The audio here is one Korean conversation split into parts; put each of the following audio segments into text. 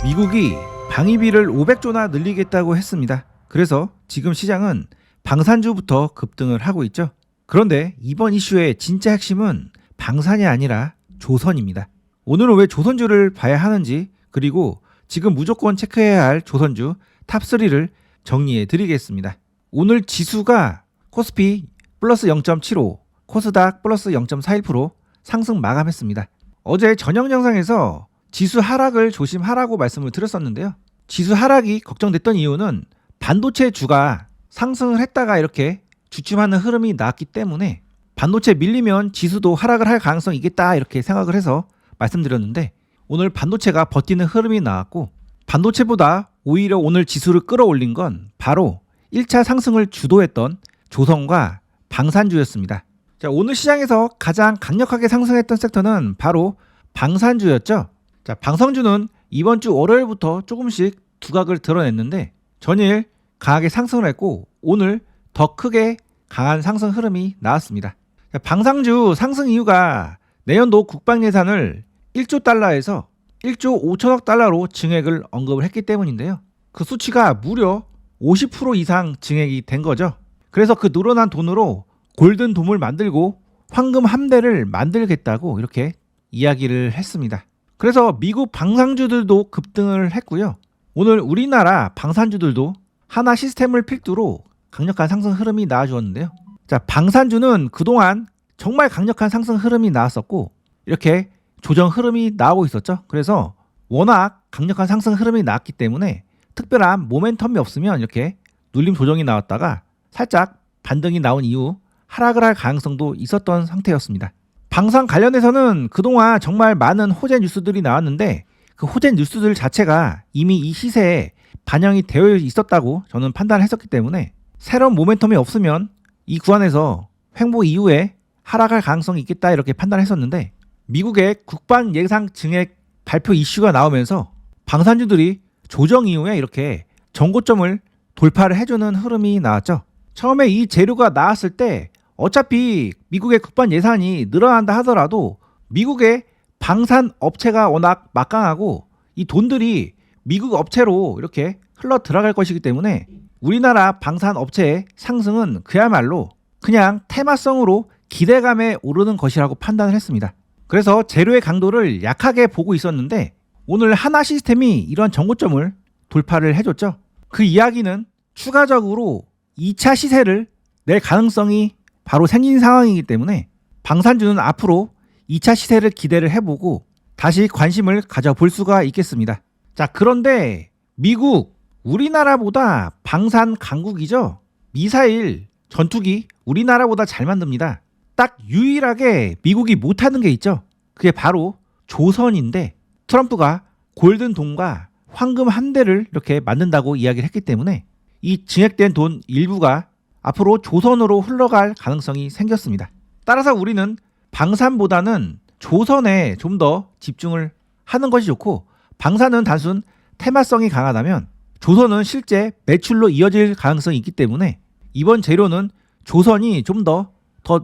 미국이 방위비를 500조나 늘리겠다고 했습니다. 그래서 지금 시장은 방산주부터 급등을 하고 있죠. 그런데 이번 이슈의 진짜 핵심은 방산이 아니라 조선입니다. 오늘은 왜 조선주를 봐야 하는지, 그리고 지금 무조건 체크해야 할 조선주 탑3를 정리해 드리겠습니다. 오늘 지수가 코스피 플러스 0.75, 코스닥 플러스 0.41% 상승 마감했습니다. 어제 저녁 영상에서 지수 하락을 조심하라고 말씀을 드렸었는데요. 지수 하락이 걱정됐던 이유는 반도체 주가 상승을 했다가 이렇게 주춤하는 흐름이 나왔기 때문에 반도체 밀리면 지수도 하락을 할 가능성이 있겠다 이렇게 생각을 해서 말씀드렸는데, 오늘 반도체가 버티는 흐름이 나왔고, 반도체보다 오히려 오늘 지수를 끌어올린 건 바로 1차 상승을 주도했던 조선과 방산주였습니다. 자, 오늘 시장에서 가장 강력하게 상승했던 섹터는 바로 방산주였죠. 자, 방산주는 이번 주 월요일부터 조금씩 두각을 드러냈는데 전일 강하게 상승을 했고 오늘 더 크게 강한 상승 흐름이 나왔습니다. 자, 방산주 상승 이유가 내년도 국방 예산을 1조 달러에서 1조 5천억 달러로 증액을 언급을 했기 때문인데요. 그 수치가 무려 50% 이상 증액이 된 거죠. 그래서 그 늘어난 돈으로 골든돔을 만들고 황금 함대를 만들겠다고 이렇게 이야기를 했습니다. 그래서 미국 방산주들도 급등을 했고요. 오늘 우리나라 방산주들도 하나 시스템을 필두로 강력한 상승 흐름이 나와주었는데요. 자, 방산주는 그동안 정말 강력한 상승 흐름이 나왔었고 이렇게 조정 흐름이 나오고 있었죠. 그래서 워낙 강력한 상승 흐름이 나왔기 때문에 특별한 모멘텀이 없으면 이렇게 눌림 조정이 나왔다가 살짝 반등이 나온 이후 하락을 할 가능성도 있었던 상태였습니다. 방산 관련해서는 그동안 정말 많은 호재 뉴스들이 나왔는데 그 호재 뉴스들 자체가 이미 이 시세에 반영이 되어 있었다고 저는 판단했었기 때문에 새로운 모멘텀이 없으면 이 구간에서 횡보 이후에 하락할 가능성이 있겠다 이렇게 판단했었는데, 미국의 국방 예산 증액 발표 이슈가 나오면서 방산주들이 조정 이후에 이렇게 정고점을 돌파를 해주는 흐름이 나왔죠. 처음에 이 재료가 나왔을 때 어차피 미국의 국방 예산이 늘어난다 하더라도 미국의 방산 업체가 워낙 막강하고 이 돈들이 미국 업체로 이렇게 흘러 들어갈 것이기 때문에 우리나라 방산 업체의 상승은 그야말로 그냥 테마성으로 기대감에 오르는 것이라고 판단을 했습니다. 그래서 재료의 강도를 약하게 보고 있었는데 오늘 하나 시스템이 이런 정고점을 돌파를 해줬죠. 그 이야기는 추가적으로 2차 시세를 낼 가능성이 바로 생긴 상황이기 때문에 방산주는 앞으로 2차 시세를 기대를 해보고 다시 관심을 가져볼 수가 있겠습니다. 자, 그런데 미국, 우리나라보다 방산 강국이죠. 미사일, 전투기 우리나라보다 잘 만듭니다. 딱 유일하게 미국이 못하는 게 있죠. 그게 바로 조선인데 트럼프가 골든돔과 황금 함대를 이렇게 만든다고 이야기를 했기 때문에 이 증액된 돈 일부가 앞으로 조선으로 흘러갈 가능성이 생겼습니다. 따라서 우리는 방산보다는 조선에 좀 더 집중을 하는 것이 좋고, 방산은 단순 테마성이 강하다면 조선은 실제 매출로 이어질 가능성이 있기 때문에 이번 재료는 조선이 좀 더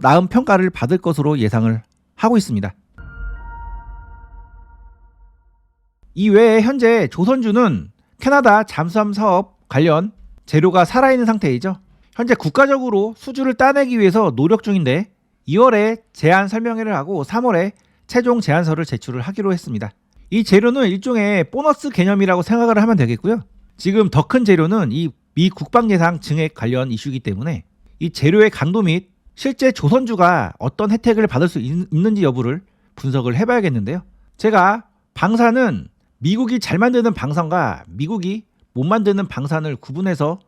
나은 평가를 받을 것으로 예상을 하고 있습니다. 이 외에 현재 조선주는 캐나다 잠수함 사업 관련 재료가 살아있는 상태이죠. 현재 국가적으로 수주를 따내기 위해서 노력 중인데 2월에 제안 설명회를 하고 3월에 최종 제안서를 제출을 하기로 했습니다. 이 재료는 일종의 보너스 개념이라고 생각을 하면 되겠고요. 지금 더 큰 재료는 이 미 국방 예산 증액 관련 이슈이기 때문에 이 재료의 강도 및 실제 조선주가 어떤 혜택을 받을 수 있는지 여부를 분석을 해봐야겠는데요. 제가 방산은 미국이 잘 만드는 방산과 미국이 못 만드는 방산을 구분해서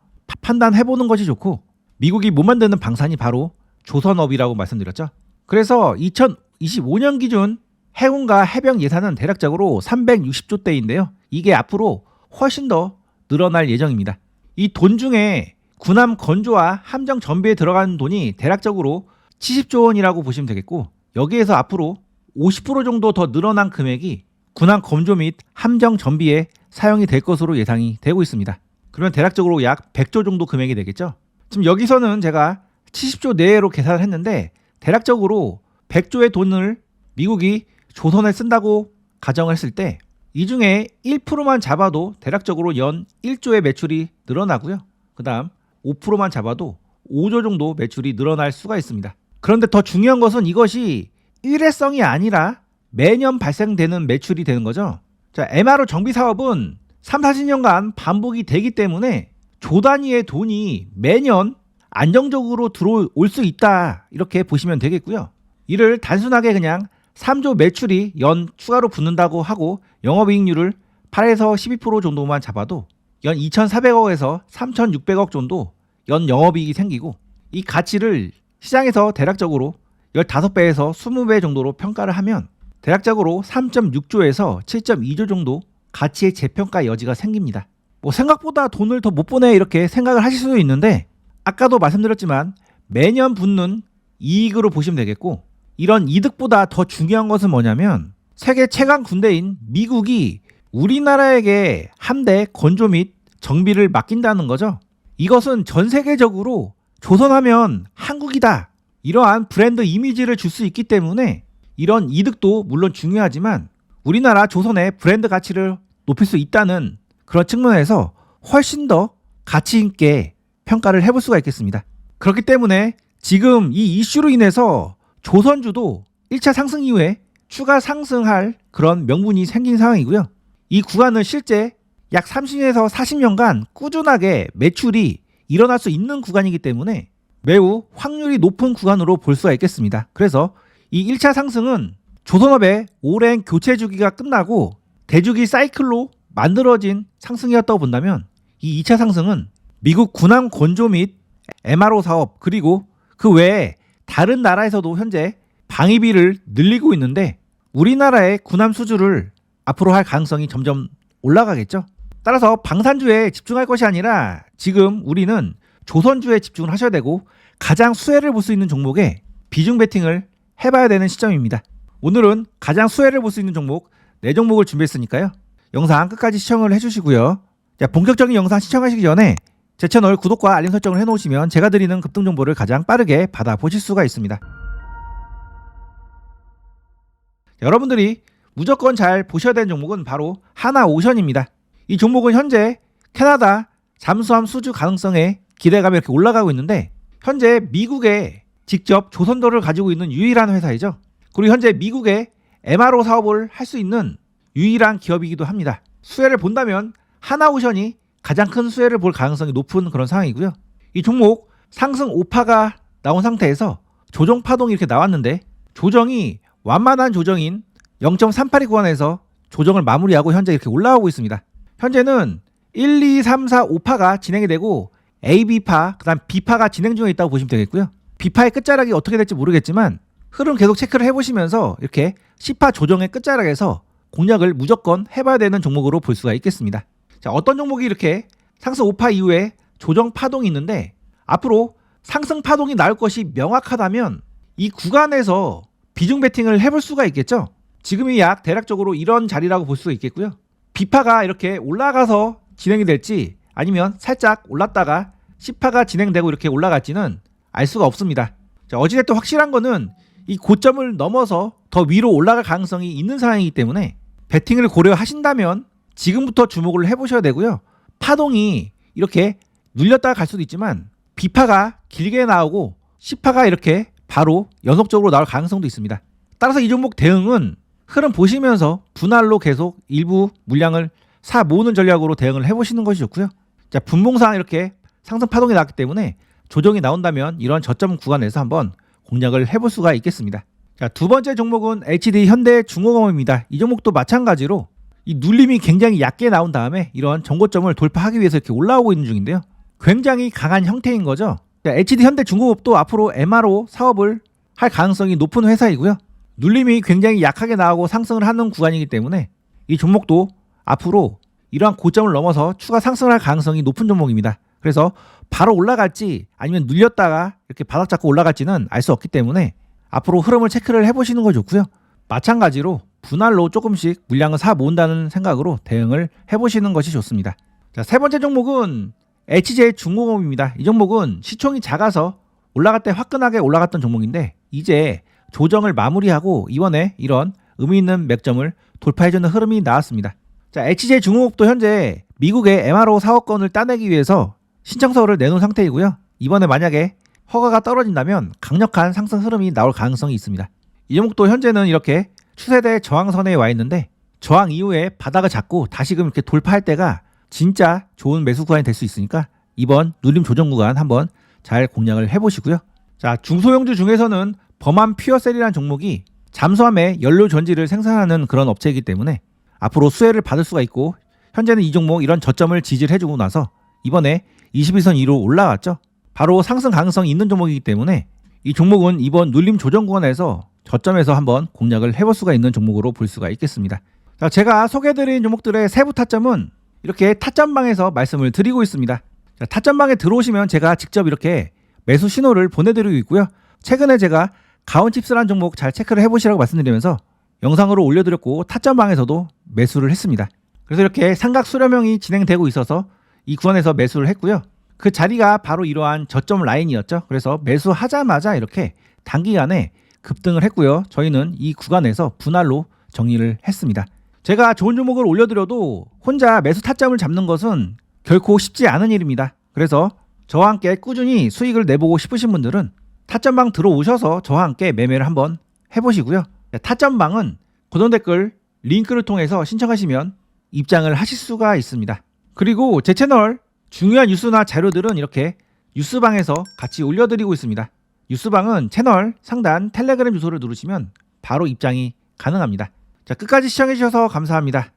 판단해보는 것이 좋고, 미국이 못 만드는 방산이 바로 조선업이라고 말씀드렸죠. 그래서 2025년 기준 해군과 해병 예산은 대략적으로 360조 대인데요. 이게 앞으로 훨씬 더 늘어날 예정입니다. 이 돈 중에 군함 건조와 함정 전비에 들어가는 돈이 대략적으로 70조 원이라고 보시면 되겠고, 여기에서 앞으로 50% 정도 더 늘어난 금액이 군함 건조 및 함정 전비에 사용이 될 것으로 예상이 되고 있습니다. 그러면 대략적으로 약 100조 정도 금액이 되겠죠. 지금 여기서는 제가 70조 내외로 계산을 했는데 대략적으로 100조의 돈을 미국이 조선에 쓴다고 가정을 했을 때 이 중에 1%만 잡아도 대략적으로 연 1조의 매출이 늘어나고요. 그 다음 5%만 잡아도 5조 정도 매출이 늘어날 수가 있습니다. 그런데 더 중요한 것은 이것이 일회성이 아니라 매년 발생되는 매출이 되는 거죠. 자, MRO 정비 사업은 3, 40년간 반복이 되기 때문에 조 단위의 돈이 매년 안정적으로 들어올 수 있다, 이렇게 보시면 되겠고요. 이를 단순하게 그냥 3조 매출이 연 추가로 붙는다고 하고 영업이익률을 8에서 12% 정도만 잡아도 연 2,400억에서 3,600억 정도 연 영업이익이 생기고, 이 가치를 시장에서 대략적으로 15배에서 20배 정도로 평가를 하면 대략적으로 3.6조에서 7.2조 정도 가치의 재평가 여지가 생깁니다. 뭐 생각보다 돈을 더 못 버네, 이렇게 생각을 하실 수도 있는데, 아까도 말씀드렸지만 매년 붙는 이익으로 보시면 되겠고, 이런 이득보다 더 중요한 것은 뭐냐면 세계 최강 군대인 미국이 우리나라에게 함대 건조 및 정비를 맡긴다는 거죠. 이것은 전 세계적으로 조선하면 한국이다, 이러한 브랜드 이미지를 줄 수 있기 때문에 이런 이득도 물론 중요하지만 우리나라 조선의 브랜드 가치를 높일 수 있다는 그런 측면에서 훨씬 더 가치 있게 평가를 해볼 수가 있겠습니다. 그렇기 때문에 지금 이 이슈로 인해서 조선주도 1차 상승 이후에 추가 상승할 그런 명분이 생긴 상황이고요. 이 구간은 실제 약 30에서 40년간 꾸준하게 매출이 일어날 수 있는 구간이기 때문에 매우 확률이 높은 구간으로 볼 수가 있겠습니다. 그래서 이 1차 상승은 조선업의 오랜 교체 주기가 끝나고 대주기 사이클로 만들어진 상승이었다고 본다면, 이 2차 상승은 미국 군함 건조 및 MRO 사업, 그리고 그 외에 다른 나라에서도 현재 방위비를 늘리고 있는데 우리나라의 군함 수주를 앞으로 할 가능성이 점점 올라가겠죠. 따라서 방산주에 집중할 것이 아니라 지금 우리는 조선주에 집중을 하셔야 되고 가장 수혜를 볼 수 있는 종목에 비중 베팅을 해봐야 되는 시점입니다. 오늘은 가장 수혜를 볼 수 있는 종목 4종목을 준비했으니까요. 영상 끝까지 시청을 해주시고요. 자, 본격적인 영상 시청하시기 전에 제 채널 구독과 알림 설정을 해놓으시면 제가 드리는 급등 정보를 가장 빠르게 받아보실 수가 있습니다. 여러분들이 무조건 잘 보셔야 되는 종목은 바로 하나오션입니다. 이 종목은 현재 캐나다 잠수함 수주 가능성에 기대감이 이렇게 올라가고 있는데, 현재 미국에 직접 조선도를 가지고 있는 유일한 회사이죠. 그리고 현재 미국에 MRO 사업을 할 수 있는 유일한 기업이기도 합니다. 수혜를 본다면 하나오션이 가장 큰 수혜를 볼 가능성이 높은 그런 상황이고요. 이 종목 상승 5파가 나온 상태에서 조정 파동이 이렇게 나왔는데, 조정이 완만한 조정인 0.382 구간에서 조정을 마무리하고 현재 이렇게 올라오고 있습니다. 현재는 1, 2, 3, 4, 5파가 진행이 되고 AB파, 그 다음 B파가 진행 중에 있다고 보시면 되겠고요. B파의 끝자락이 어떻게 될지 모르겠지만 흐름 계속 체크를 해보시면서 이렇게 C파 조정의 끝자락에서 공략을 무조건 해봐야 되는 종목으로 볼 수가 있겠습니다. 자, 어떤 종목이 이렇게 상승 5파 이후에 조정 파동이 있는데, 앞으로 상승 파동이 나올 것이 명확하다면 이 구간에서 비중 베팅을 해볼 수가 있겠죠. 지금이 약 대략적으로 이런 자리라고 볼 수가 있겠고요. B파가 이렇게 올라가서 진행이 될지 아니면 살짝 올랐다가 C파가 진행되고 이렇게 올라갈지는 알 수가 없습니다. 자, 어찌됐든 확실한 거는 이 고점을 넘어서 더 위로 올라갈 가능성이 있는 상황이기 때문에 베팅을 고려하신다면 지금부터 주목을 해보셔야 되고요. 파동이 이렇게 눌렸다가 갈 수도 있지만 B파가 길게 나오고 C파가 이렇게 바로 연속적으로 나올 가능성도 있습니다. 따라서 이 종목 대응은 흐름 보시면서 분할로 계속 일부 물량을 사 모으는 전략으로 대응을 해보시는 것이 좋고요. 자, 분봉상 이렇게 상승 파동이 나왔기 때문에 조정이 나온다면 이런 저점 구간에서 한번 공략을 해볼 수가 있겠습니다. 자, 두 번째 종목은 HD 현대중공업입니다. 이 종목도 마찬가지로 이 눌림이 굉장히 얕게 나온 다음에 이런 정고점을 돌파하기 위해서 이렇게 올라오고 있는 중인데요. 굉장히 강한 형태인 거죠. 자, HD 현대중공업도 앞으로 MRO 사업을 할 가능성이 높은 회사이고요. 눌림이 굉장히 약하게 나오고 상승을 하는 구간이기 때문에 이 종목도 앞으로 이러한 고점을 넘어서 추가 상승을 할 가능성이 높은 종목입니다. 그래서 바로 올라갈지 아니면 눌렸다가 이렇게 바닥 잡고 올라갈지는 알 수 없기 때문에 앞으로 흐름을 체크를 해보시는 거 좋고요. 마찬가지로 분할로 조금씩 물량을 사 모은다는 생각으로 대응을 해보시는 것이 좋습니다. 자, 세 번째 종목은 HJ중공업입니다. 이 종목은 시총이 작아서 올라갈 때 화끈하게 올라갔던 종목인데 이제 조정을 마무리하고 이번에 이런 의미 있는 맥점을 돌파해주는 흐름이 나왔습니다. 자, HJ중공업도 현재 미국의 MRO 사업권을 따내기 위해서 신청서를 내놓은 상태이고요. 이번에 만약에 허가가 떨어진다면 강력한 상승 흐름이 나올 가능성이 있습니다. 이 종목도 현재는 이렇게 추세대 저항선에 와 있는데 저항 이후에 바닥을 잡고 다시금 이렇게 돌파할 때가 진짜 좋은 매수 구간이 될 수 있으니까 이번 눌림 조정 구간 한번 잘 공략을 해보시고요. 자, 중소형주 중에서는 범한 퓨어셀이라는 종목이 잠수함에 연료 전지를 생산하는 그런 업체이기 때문에 앞으로 수혜를 받을 수가 있고 현재는 이 종목 이런 저점을 지지를 해주고 나서 이번에 21선 위로 올라왔죠. 바로 상승 가능성이 있는 종목이기 때문에 이 종목은 이번 눌림 조정 구간에서 저점에서 한번 공략을 해볼 수가 있는 종목으로 볼 수가 있겠습니다. 자, 제가 소개해드린 종목들의 세부 타점은 이렇게 타점방에서 말씀을 드리고 있습니다. 자, 타점방에 들어오시면 제가 직접 이렇게 매수 신호를 보내드리고 있고요. 최근에 제가 가온칩스라는 종목 잘 체크를 해보시라고 말씀드리면서 영상으로 올려드렸고 타점방에서도 매수를 했습니다. 그래서 이렇게 삼각 수렴형이 진행되고 있어서 이 구간에서 매수를 했고요. 그 자리가 바로 이러한 저점 라인이었죠. 그래서 매수하자마자 이렇게 단기간에 급등을 했고요. 저희는 이 구간에서 분할로 정리를 했습니다. 제가 좋은 종목을 올려드려도 혼자 매수 타점을 잡는 것은 결코 쉽지 않은 일입니다. 그래서 저와 함께 꾸준히 수익을 내보고 싶으신 분들은 타점방 들어오셔서 저와 함께 매매를 한번 해보시고요. 타점방은 고정 댓글 링크를 통해서 신청하시면 입장을 하실 수가 있습니다. 그리고 제 채널 중요한 뉴스나 자료들은 이렇게 뉴스방에서 같이 올려드리고 있습니다. 뉴스방은 채널 상단 텔레그램 주소를 누르시면 바로 입장이 가능합니다. 자, 끝까지 시청해주셔서 감사합니다.